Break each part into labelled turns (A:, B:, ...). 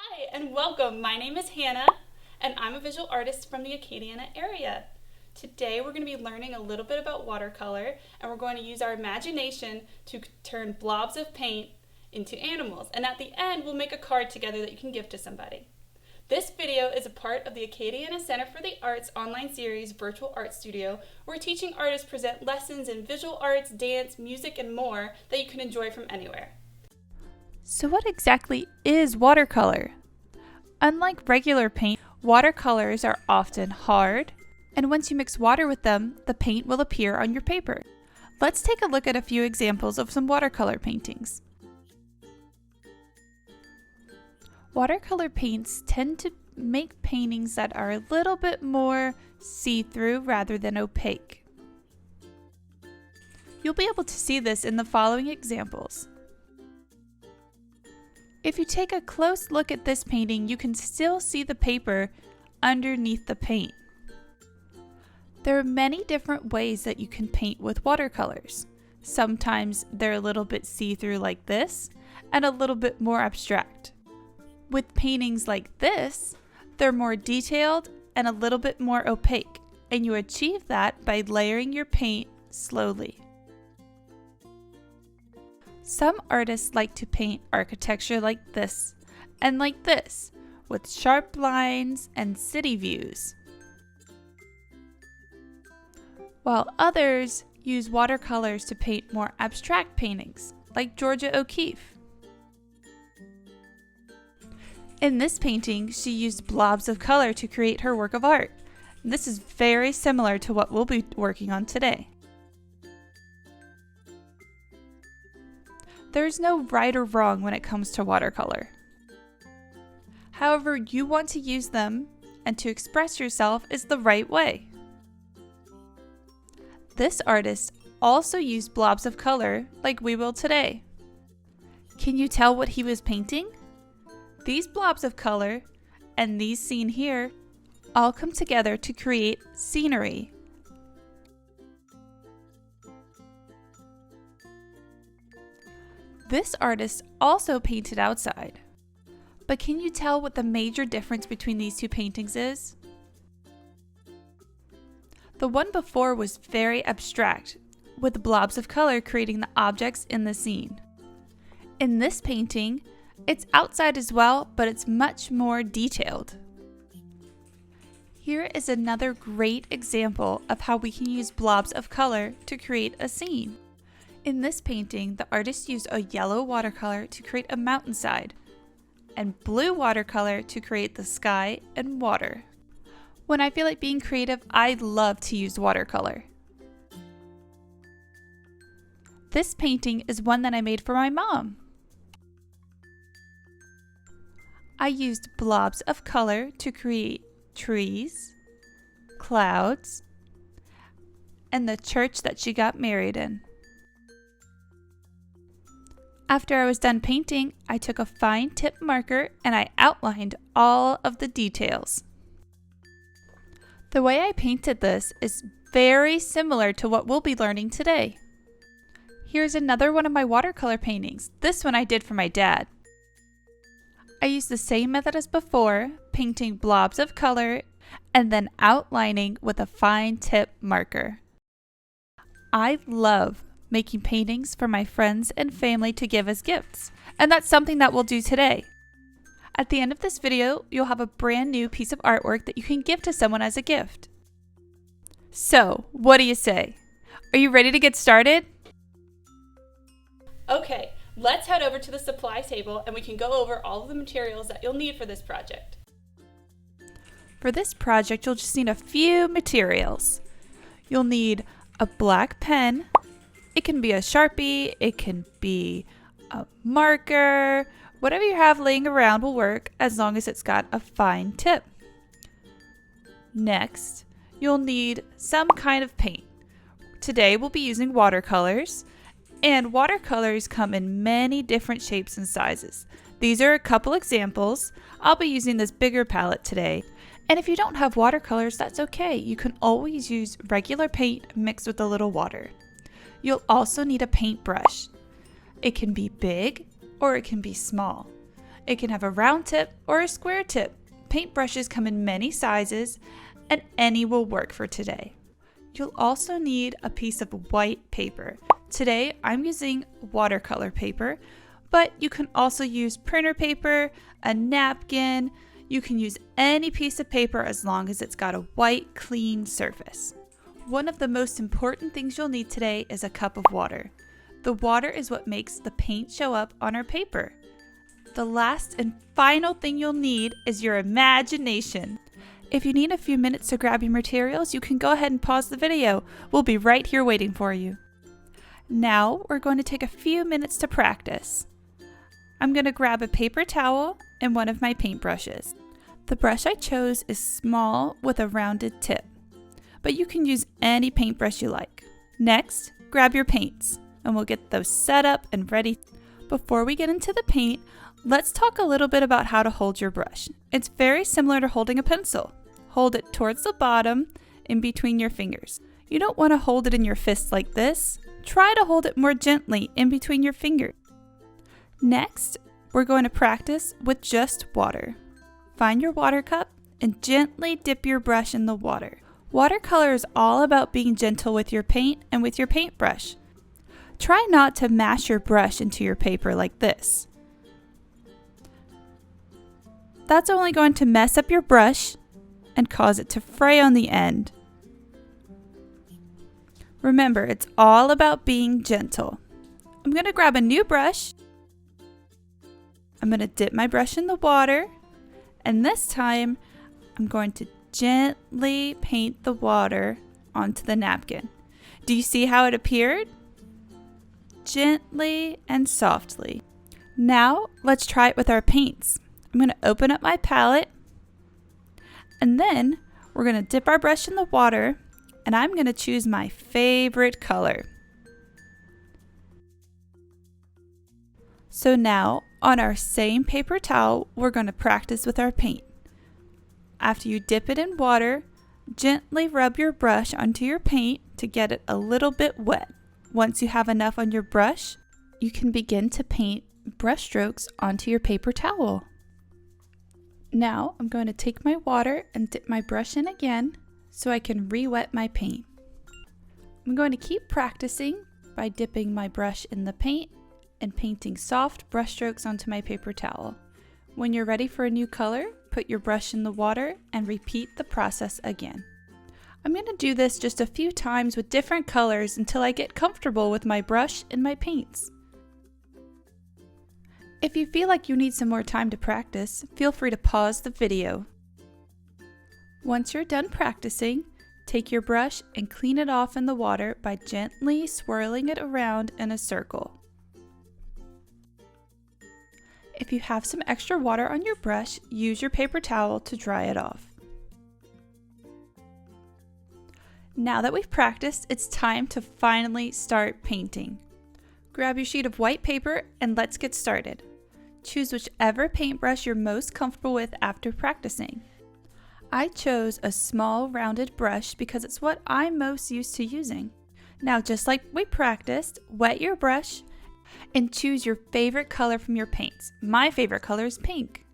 A: Hi and welcome. My name is Hannah and I'm a visual artist from the Acadiana area. Today we're going to be learning a little bit about watercolor and we're going to use our imagination to turn blobs of paint into animals. And at the end we'll make a card together that you can give to somebody. This video is a part of the Acadiana Center for the Arts online series Virtual Art Studio, where teaching artists present lessons in visual arts, dance, music, and more that you can enjoy from anywhere.
B: So what exactly is watercolor? Unlike regular paint, watercolors are often hard, and once you mix water with them, the paint will appear on your paper. Let's take a look at a few examples of some watercolor paintings. Watercolor paints tend to make paintings that are a little bit more see-through rather than opaque. You'll be able to see this in the following examples. If you take a close look at this painting, you can still see the paper underneath the paint. There are many different ways that you can paint with watercolors. Sometimes they're a little bit see-through like this, and a little bit more abstract. With paintings like this, they're more detailed and a little bit more opaque, and you achieve that by layering your paint slowly. Some artists like to paint architecture like this and like this, with sharp lines and city views, while others use watercolors to paint more abstract paintings, like Georgia O'Keeffe. In this painting, she used blobs of color to create her work of art. This is very similar to what we'll be working on today. There's no right or wrong when it comes to watercolor. However you want to use them and to express yourself is the right way. This artist also used blobs of color like we will today. Can you tell what he was painting? These blobs of color and these seen here all come together to create scenery. This artist also painted outside. But can you tell what the major difference between these two paintings is? The one before was very abstract, with blobs of color creating the objects in the scene. In this painting, it's outside as well, but it's much more detailed. Here is another great example of how we can use blobs of color to create a scene. In this painting, the artist used a yellow watercolor to create a mountainside, and blue watercolor to create the sky and water. When I feel like being creative, I love to use watercolor. This painting is one that I made for my mom. I used blobs of color to create trees, clouds, and the church that she got married in. After I was done painting, I took a fine tip marker and I outlined all of the details. The way I painted this is very similar to what we'll be learning today. Here's another one of my watercolor paintings. This one I did for my dad. I used the same method as before, painting blobs of color and then outlining with a fine tip marker. I love making paintings for my friends and family to give as gifts, and that's something that we'll do today. At the end of this video, you'll have a brand new piece of artwork that you can give to someone as a gift. So, what do you say? Are you ready to get started?
A: Okay, let's head over to the supply table and we can go over all of the materials that you'll need for this project.
B: For this project, you'll just need a few materials. You'll need a black pen. It can be a Sharpie, it can be a marker, whatever you have laying around will work as long as it's got a fine tip. Next, you'll need some kind of paint. Today we'll be using watercolors, and watercolors come in many different shapes and sizes. These are a couple examples. I'll be using this bigger palette today. And if you don't have watercolors, that's okay. You can always use regular paint mixed with a little water. You'll also need a paintbrush. It can be big or it can be small. It can have a round tip or a square tip. Paintbrushes come in many sizes, and any will work for today. You'll also need a piece of white paper. Today, I'm using watercolor paper, but you can also use printer paper, a napkin. You can use any piece of paper as long as it's got a white, clean surface. One of the most important things you'll need today is a cup of water. The water is what makes the paint show up on our paper. The last and final thing you'll need is your imagination. If you need a few minutes to grab your materials, you can go ahead and pause the video. We'll be right here waiting for you. Now we're going to take a few minutes to practice. I'm going to grab a paper towel and one of my paintbrushes. The brush I chose is small with a rounded tip, but you can use any paintbrush you like. Next, grab your paints, and we'll get those set up and ready. Before we get into the paint, let's talk a little bit about how to hold your brush. It's very similar to holding a pencil. Hold it towards the bottom in between your fingers. You don't want to hold it in your fist like this. Try to hold it more gently in between your fingers. Next, we're going to practice with just water. Find your water cup and gently dip your brush in the water. Watercolor is all about being gentle with your paint and with your paintbrush. Try not to mash your brush into your paper like this. That's only going to mess up your brush and cause it to fray on the end. Remember, it's all about being gentle. I'm going to grab a new brush. I'm going to dip my brush in the water, and this time I'm going to gently paint the water onto the napkin. Do you see how it appeared? Gently and softly. Now let's try it with our paints. I'm going to open up my palette, and then we're going to dip our brush in the water, and I'm going to choose my favorite color. So now, on our same paper towel, we're going to practice with our paint. After you dip it in water, gently rub your brush onto your paint to get it a little bit wet. Once you have enough on your brush, you can begin to paint brush strokes onto your paper towel. Now I'm going to take my water and dip my brush in again so I can re-wet my paint. I'm going to keep practicing by dipping my brush in the paint and painting soft brush strokes onto my paper towel. When you're ready for a new color, put your brush in the water and repeat the process again. I'm going to do this just a few times with different colors until I get comfortable with my brush and my paints. If you feel like you need some more time to practice, feel free to pause the video. Once you're done practicing, take your brush and clean it off in the water by gently swirling it around in a circle. If you have some extra water on your brush, use your paper towel to dry it off. Now that we've practiced, it's time to finally start painting. Grab your sheet of white paper and let's get started. Choose whichever paintbrush you're most comfortable with after practicing. I chose a small rounded brush because it's what I'm most used to using. Now, just like we practiced, wet your brush and choose your favorite color from your paints. My favorite color is pink.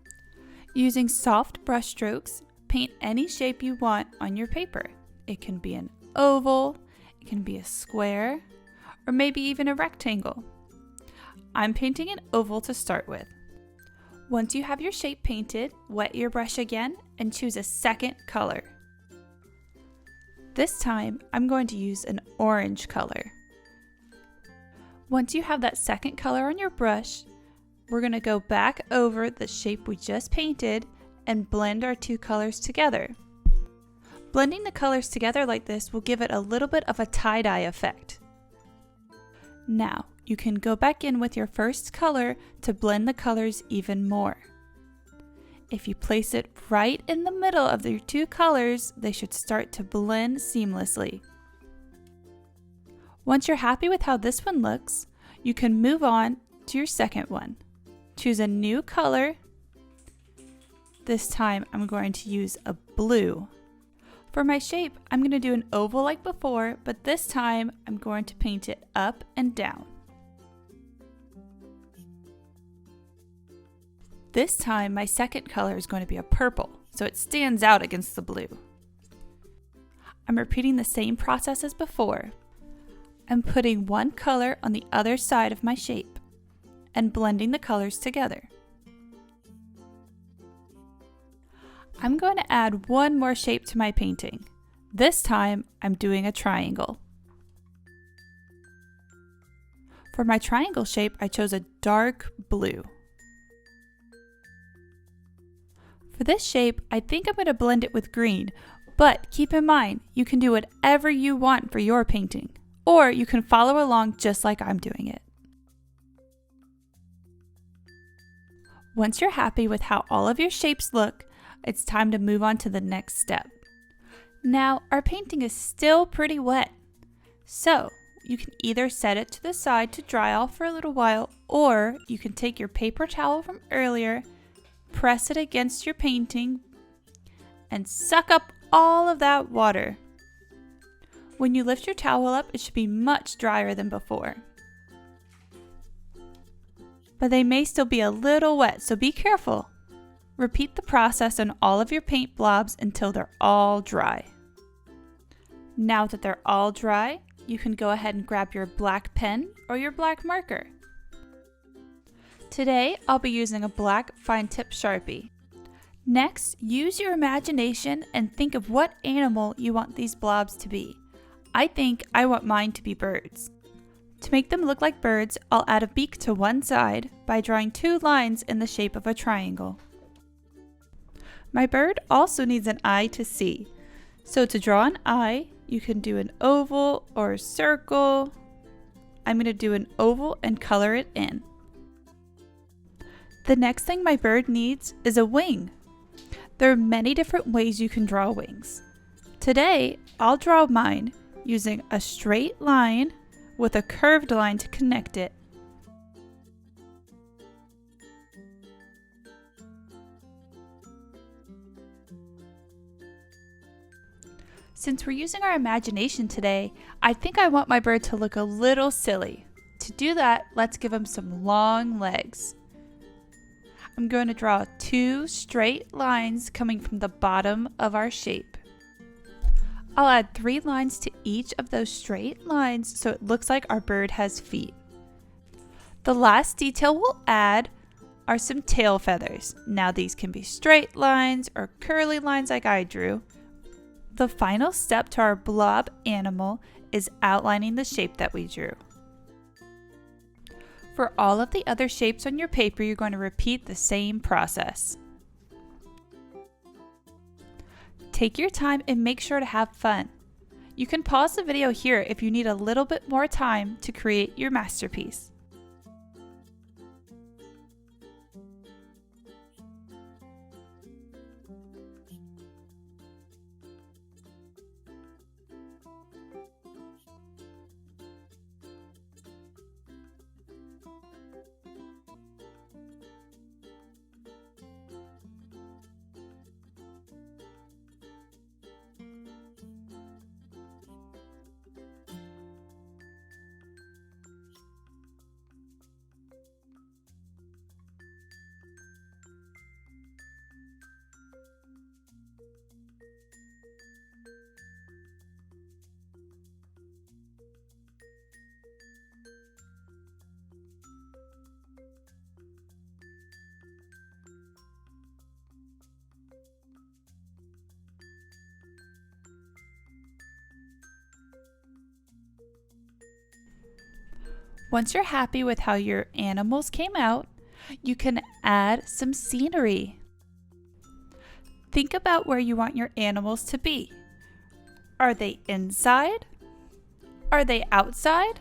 B: Using soft brush strokes, paint any shape you want on your paper. It can be an oval, it can be a square, or maybe even a rectangle. I'm painting an oval to start with. Once you have your shape painted, wet your brush again and choose a second color. This time, I'm going to use an orange color. Once you have that second color on your brush, we're going to go back over the shape we just painted and blend our two colors together. Blending the colors together like this will give it a little bit of a tie-dye effect. Now, you can go back in with your first color to blend the colors even more. If you place it right in the middle of your two colors, they should start to blend seamlessly. Once you're happy with how this one looks, you can move on to your second one. Choose a new color. This time I'm going to use a blue. For my shape, I'm going to do an oval like before, but this time I'm going to paint it up and down. This time my second color is going to be a purple, so it stands out against the blue. I'm repeating the same process as before. I'm putting one color on the other side of my shape and blending the colors together. I'm going to add one more shape to my painting. This time I'm doing a triangle. For my triangle shape, I chose a dark blue. For this shape, I think I'm going to blend it with green, but keep in mind, you can do whatever you want for your painting, or you can follow along just like I'm doing it. Once you're happy with how all of your shapes look, it's time to move on to the next step. Now, our painting is still pretty wet, so you can either set it to the side to dry off for a little while, or you can take your paper towel from earlier, press it against your painting, and suck up all of that water. When you lift your towel up, it should be much drier than before. But they may still be a little wet, so be careful. Repeat the process on all of your paint blobs until they're all dry. Now that they're all dry, you can go ahead and grab your black pen or your black marker. Today, I'll be using a black fine tip Sharpie. Next, use your imagination and think of what animal you want these blobs to be. I think I want mine to be birds. To make them look like birds, I'll add a beak to one side by drawing two lines in the shape of a triangle. My bird also needs an eye to see. So to draw an eye, you can do an oval or a circle. I'm going to do an oval and color it in. The next thing my bird needs is a wing. There are many different ways you can draw wings. Today, I'll draw mine using a straight line with a curved line to connect it. Since we're using our imagination today, I think I want my bird to look a little silly. To do that, let's give him some long legs. I'm going to draw two straight lines coming from the bottom of our shape. I'll add 3 lines to each of those straight lines so it looks like our bird has feet. The last detail we'll add are some tail feathers. Now these can be straight lines or curly lines like I drew. The final step to our blob animal is outlining the shape that we drew. For all of the other shapes on your paper, you're going to repeat the same process. Take your time and make sure to have fun. You can pause the video here if you need a little bit more time to create your masterpiece. Once you're happy with how your animals came out, you can add some scenery. Think about where you want your animals to be. Are they inside? Are they outside?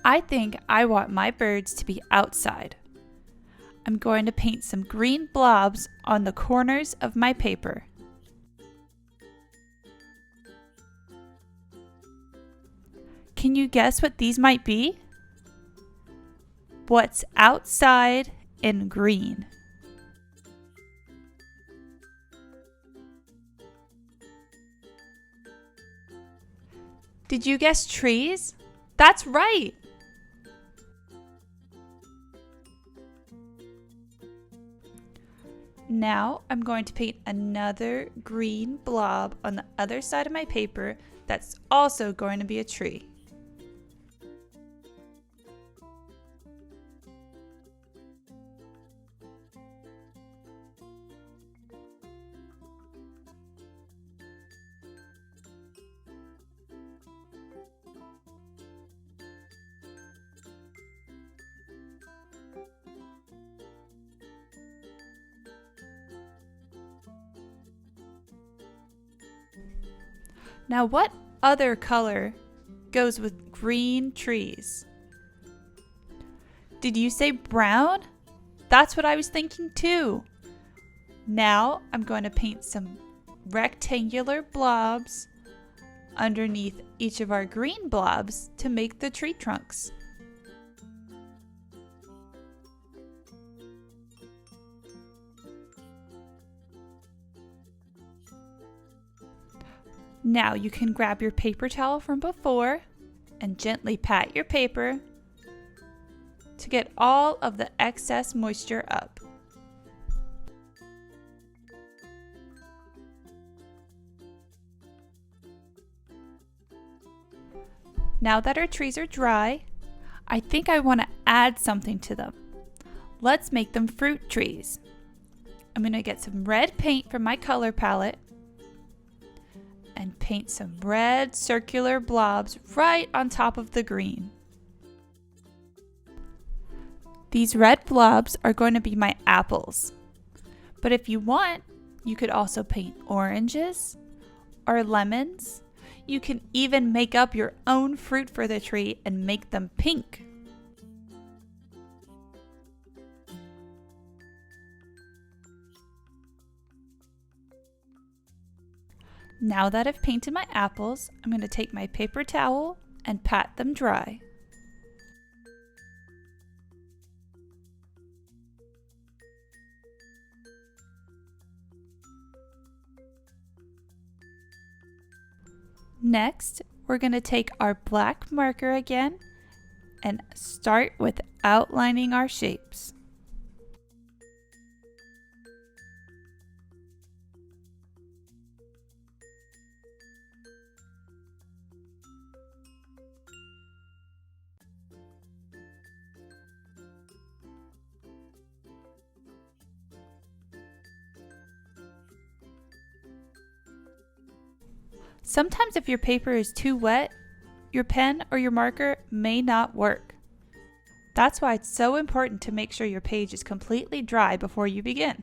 B: I think I want my birds to be outside. I'm going to paint some green blobs on the corners of my paper. Can you guess what these might be? What's outside in green? Did you guess trees? That's right! Now I'm going to paint another green blob on the other side of my paper that's also going to be a tree. Now, what other color goes with green trees? Did you say brown? That's what I was thinking too. Now I'm going to paint some rectangular blobs underneath each of our green blobs to make the tree trunks. Now you can grab your paper towel from before and gently pat your paper to get all of the excess moisture up. Now that our trees are dry, I think I want to add something to them. Let's make them fruit trees. I'm going to get some red paint from my color palette and paint some red circular blobs right on top of the green. These red blobs are going to be my apples. But if you want, you could also paint oranges or lemons. You can even make up your own fruit for the tree and make them pink. Now that I've painted my apples, I'm going to take my paper towel and pat them dry. Next, we're going to take our black marker again and start with outlining our shapes. Sometimes if your paper is too wet, your pen or your marker may not work. That's why it's so important to make sure your page is completely dry before you begin.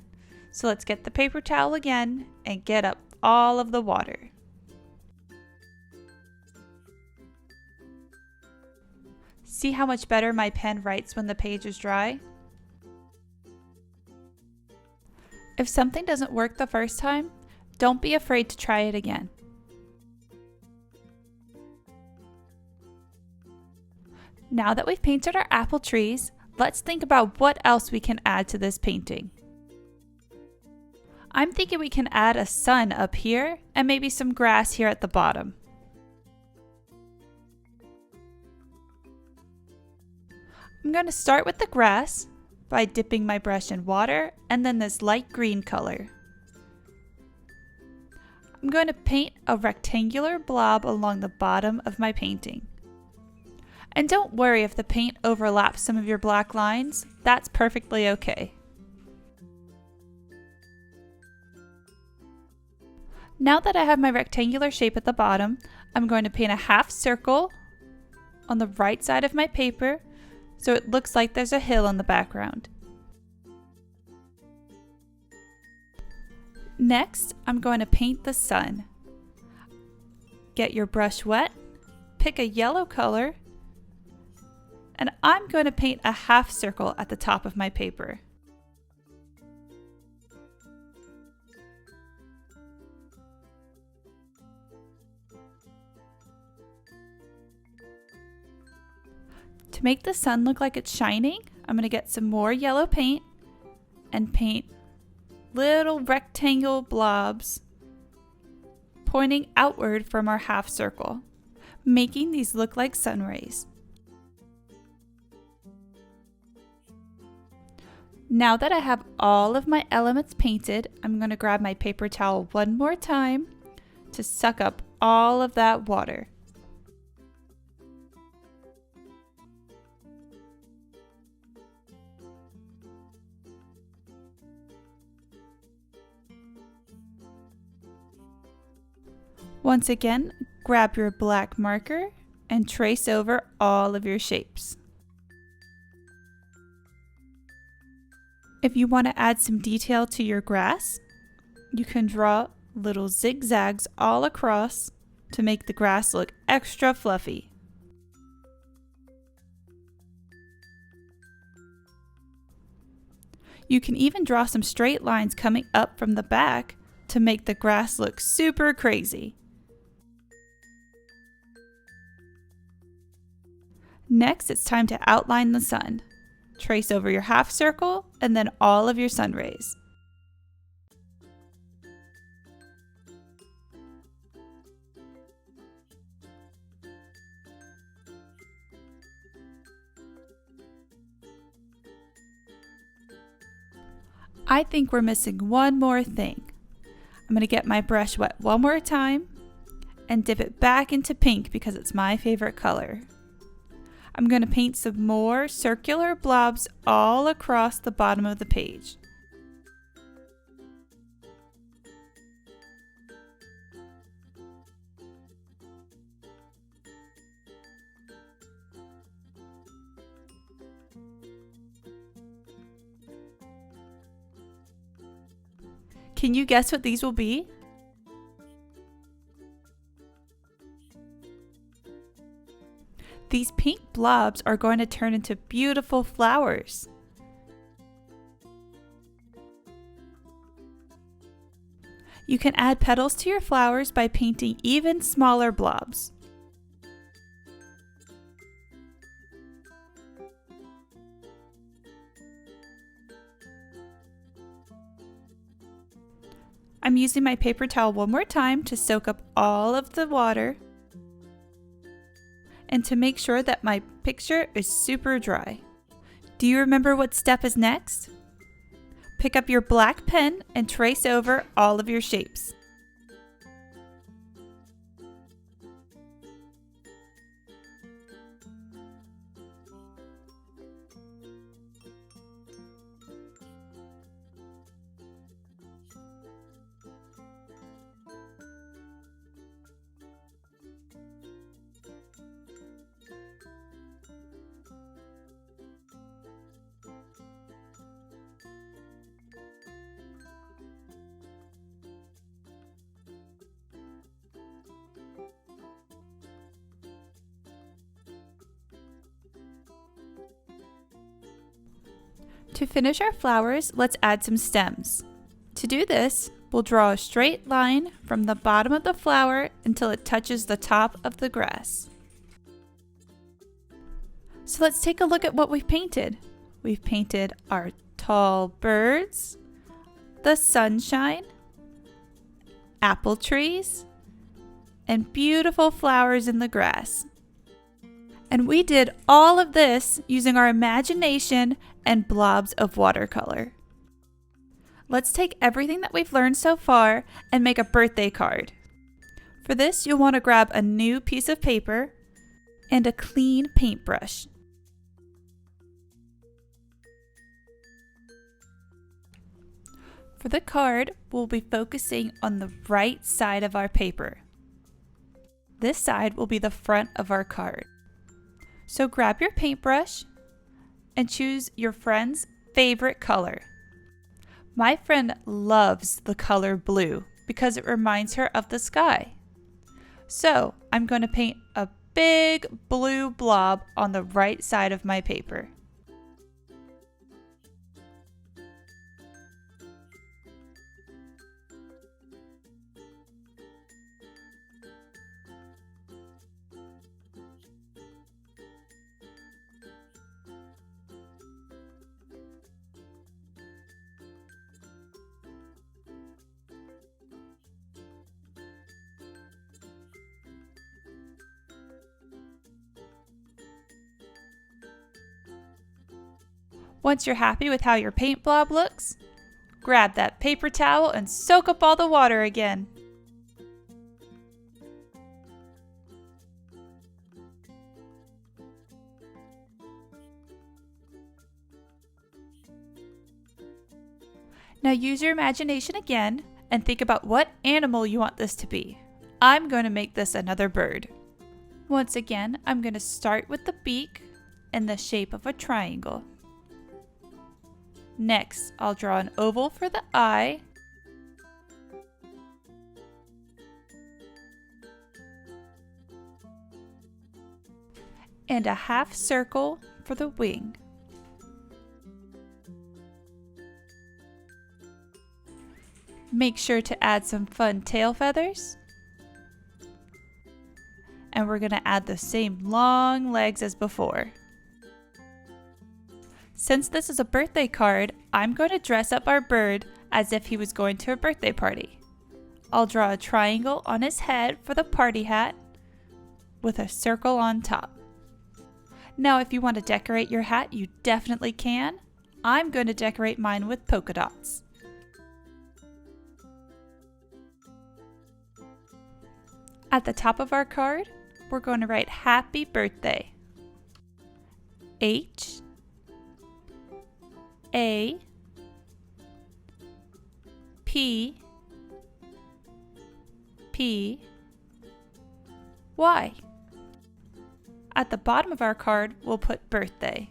B: So let's get the paper towel again and get up all of the water. See how much better my pen writes when the page is dry? If something doesn't work the first time, don't be afraid to try it again. Now that we've painted our apple trees, let's think about what else we can add to this painting. I'm thinking we can add a sun up here and maybe some grass here at the bottom. I'm going to start with the grass by dipping my brush in water and then this light green color. I'm going to paint a rectangular blob along the bottom of my painting. And don't worry if the paint overlaps some of your black lines, that's perfectly okay. Now that I have my rectangular shape at the bottom, I'm going to paint a half circle on the right side of my paper so it looks like there's a hill in the background. Next, I'm going to paint the sun. Get your brush wet, pick a yellow color, and I'm going to paint a half circle at the top of my paper. To make the sun look like it's shining, I'm going to get some more yellow paint and paint little rectangle blobs pointing outward from our half circle, making these look like sun rays. Now that I have all of my elements painted, I'm going to grab my paper towel one more time to suck up all of that water. Once again, grab your black marker and trace over all of your shapes. If you want to add some detail to your grass, you can draw little zigzags all across to make the grass look extra fluffy. You can even draw some straight lines coming up from the back to make the grass look super crazy. Next, it's time to outline the sun. Trace over your half circle and then all of your sun rays. I think we're missing one more thing. I'm going to get my brush wet one more time and dip it back into pink because it's my favorite color. I'm going to paint some more circular blobs all across the bottom of the page. Can you guess what these will be? These pink blobs are going to turn into beautiful flowers. You can add petals to your flowers by painting even smaller blobs. I'm using my paper towel one more time to soak up all of the water and to make sure that my picture is super dry. Do you remember what step is next? Pick up your black pen and trace over all of your shapes. To finish our flowers, let's add some stems. To do this, we'll draw a straight line from the bottom of the flower until it touches the top of the grass. So let's take a look at what we've painted. We've painted our tall birds, the sunshine, apple trees, and beautiful flowers in the grass. And we did all of this using our imagination and blobs of watercolor. Let's take everything that we've learned so far and make a birthday card. For this, you'll want to grab a new piece of paper and a clean paintbrush. For the card, we'll be focusing on the right side of our paper. This side will be the front of our card. So grab your paintbrush and choose your friend's favorite color. My friend loves the color blue because it reminds her of the sky. So I'm going to paint a big blue blob on the right side of my paper. Once you're happy with how your paint blob looks, grab that paper towel and soak up all the water again. Now use your imagination again and think about what animal you want this to be. I'm going to make this another bird. Once again, I'm going to start with the beak in the shape of a triangle. Next, I'll draw an oval for the eye. And a half circle for the wing. Make sure to add some fun tail feathers. And we're going to add the same long legs as before. Since this is a birthday card, I'm going to dress up our bird as if he was going to a birthday party. I'll draw a triangle on his head for the party hat with a circle on top. Now if you want to decorate your hat, you definitely can. I'm going to decorate mine with polka dots. At the top of our card, we're going to write Happy Birthday. H A P P Y. At the bottom of our card, we'll put birthday.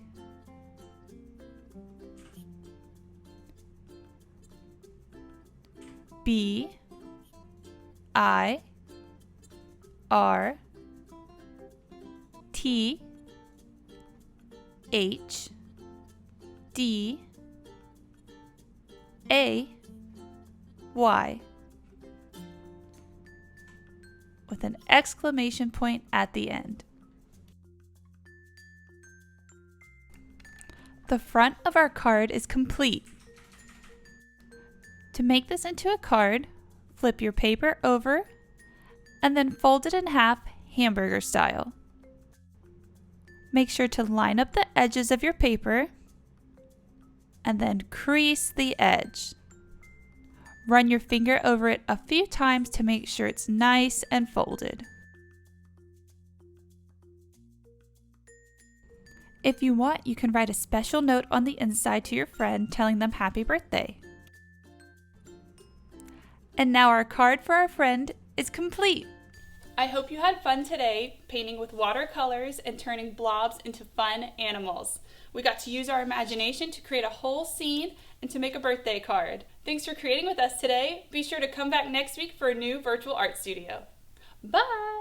B: B I R T H D A Y with an exclamation point at the end. The front of our card is complete. To make this into a card, flip your paper over and then fold it in half hamburger style. Make sure to line up the edges of your paper and then crease the edge. Run your finger over it a few times to make sure it's nice and folded. If you want, you can write a special note on the inside to your friend telling them happy birthday. And now our card for our friend is complete.
A: I hope you had fun today painting with watercolors and turning blobs into fun animals. We got to use our imagination to create a whole scene and to make a birthday card. Thanks for creating with us today. Be sure to come back next week for a new virtual art studio. Bye!